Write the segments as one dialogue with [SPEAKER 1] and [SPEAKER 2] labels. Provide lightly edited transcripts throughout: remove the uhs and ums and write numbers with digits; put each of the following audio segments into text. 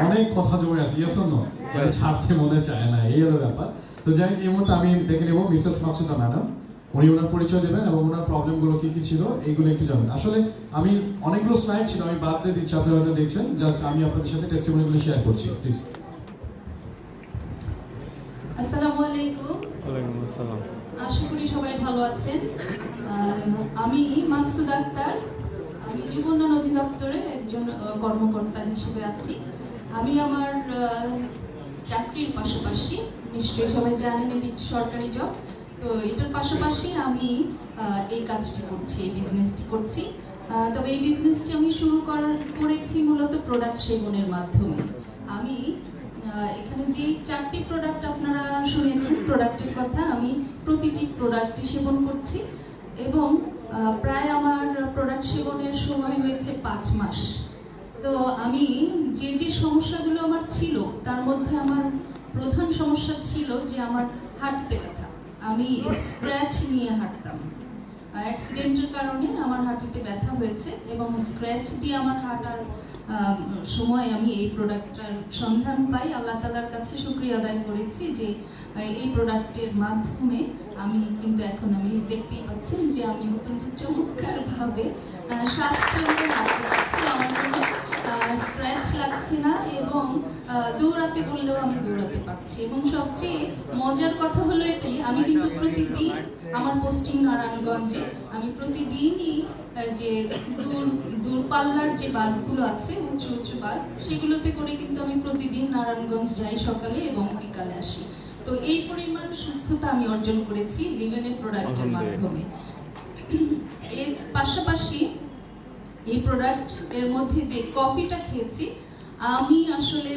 [SPEAKER 1] অনেক কথা জমে আছে, ইয়েস অর নো? মানে ছাড়তে মনে চায় না, এই হলো ব্যাপার। তো যাই হোক, এই মুহূর্তে আমি ডেকে নেব মিসেস মাকসুদা ম্যাডাম। উনি ওনার পরিচয় দেবেন এবং ওনার প্রবলেমগুলো কি কি ছিল এইগুলো একটু জানেন। আসলে আমি অনেকগুলো স্লাইড ছিল, আমি বাদ দিয়ে দিচ্ছি, আপনারা হয়তো দেখছেন, জাস্ট আমি আপনাদের সাথে টেস্টিমনিগুলো শেয়ার করছি, প্লিজ।
[SPEAKER 2] আসসালামু আলাইকুম।
[SPEAKER 3] ওয়ালাইকুম আসসালাম।
[SPEAKER 2] আশা করি সবাই ভালো আছেন। আমি মাকসুদা আক্তার, আমি যমুনা নদী দপ্তরে একজন কর্মকর্তা হিসেবে আছি। আমি আমার চাকরির পাশাপাশি, নিশ্চয়ই সবাই জানেন এটি সরকারি জব, তো এটার পাশাপাশি আমি এই কাজটি করছি, এই বিজনেসটি করছি। তবে এই বিজনেসটি আমি শুরু করেছি মূলত প্রোডাক্ট সেবনের মাধ্যমে। আমি এখানে যে 4টি প্রোডাক্ট আপনারা শুনেছেন প্রোডাক্টের কথা, আমি প্রতিটি প্রোডাক্টই সেবন করছি এবং প্রায় আমার প্রোডাক্ট সেবনের সময় হয়েছে 5 মাস। তো আমি যে যে সমস্যাগুলো আমার ছিল তার মধ্যে আমার প্রধান সমস্যা ছিল যে আমার হাঁটুতে ব্যথা। আমি স্ক্র্যাচ নিয়ে হাঁটতাম, অ্যাক্সিডেন্টের কারণে আমার হাঁটুতে ব্যথা হয়েছে এবং স্ক্র্যাচ দিয়ে আমার হাঁটার সময় আমি এই প্রোডাক্টটার সন্ধান পাই। আল্লাহ তাআলার কাছে শুকরিয়া আদায় করেছি যে এই প্রোডাক্টের মাধ্যমে আমি কিন্তু এখন আমি দেখতেই পাচ্ছেন যে আমি অত্যন্ত চমৎকারভাবে স্বাচ্ছন্দ্যে হাঁটতে পারছি, আমার কোনো স্ক্র্যাচ লাগছে না এবং দৌড়াতে বললেও আমি দৌড়াতে পারছি। এবং সবচেয়ে মজার কথা হলো এটাই, আমি কিন্তু প্রতিদিন, আমার পোস্টিং নারায়ণগঞ্জে, আমি প্রতিদিনই যে দূরপাল্লার যে বাসগুলো আছে, উঁচু উঁচু বাস, সেগুলোতে করে কিন্তু আমি প্রতিদিন নারায়ণগঞ্জ যাই সকালে এবং বিকালে আসি। তো এই পরিমাণ সুস্থতা আমি অর্জন করেছি লিভেনের প্রোডাক্টের মাধ্যমে। এর পাশাপাশি এই প্রোডাক্ট এর মধ্যে যে কফিটা খেয়েছি, আমি আসলে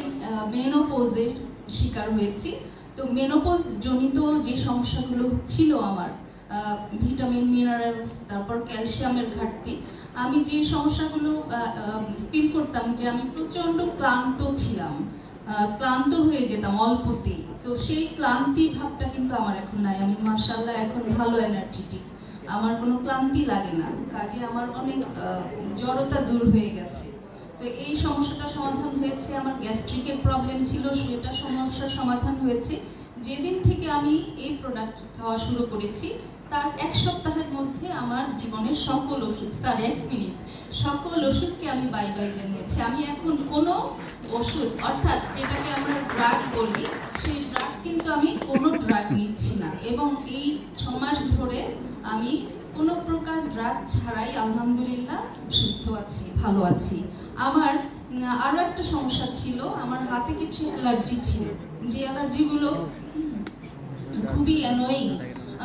[SPEAKER 2] মেনোপজের শিকার হয়েছি। তো মেনোপজ জনিত যে সমস্যাগুলো ছিল আমার, ভিটামিন, মিনারেলস, তারপর ক্যালসিয়ামের ঘাটতি, আমি যে সমস্যাগুলো ফিল করতাম যে আমি প্রচন্ড ক্লান্ত ছিলাম, ক্লান্ত হয়ে যেতাম অল্পতেই, তো সেই ক্লান্তি ভাবটা কিন্তু আমার এখন নাই। আমি মাশাআল্লাহ এখন ভালো এনার্জেটিক, আমার কোনো ক্লান্তি লাগে না, কাজে আমার অনেক জড়তা দূর হয়ে গেছে। তো এই সমস্যাটা সমাধান হয়েছে। আমার গ্যাস্ট্রিকের প্রবলেম ছিল, সেটা সমস্যার সমাধান হয়েছে। যেদিন থেকে আমি এই প্রোডাক্ট খাওয়া শুরু করেছি তার 1 সপ্তাহের মধ্যে আমার জীবনের সকল ওষুধ, স্যার 1 মিনিট, সকল ওষুধকে আমি বাই বাই জানিয়েছি। আমি এখন কোনো ওষুধ, অর্থাৎ যেটাকে আমরা ড্রাগ বলি, সেই ড্রাগ কিন্তু আমি কোনো ড্রাগ নিচ্ছি না এবং এই 6 মাস ধরে আমি কোনো প্রকার ড্রাগ ছাড়াই আলহামদুলিল্লাহ সুস্থ আছি, ভালো আছি। আমার আরো একটা সমস্যা ছিল, আমার হাতে কিছু অ্যালার্জি ছিল, যে অ্যালার্জিগুলো খুবই অ্যানোয়িং।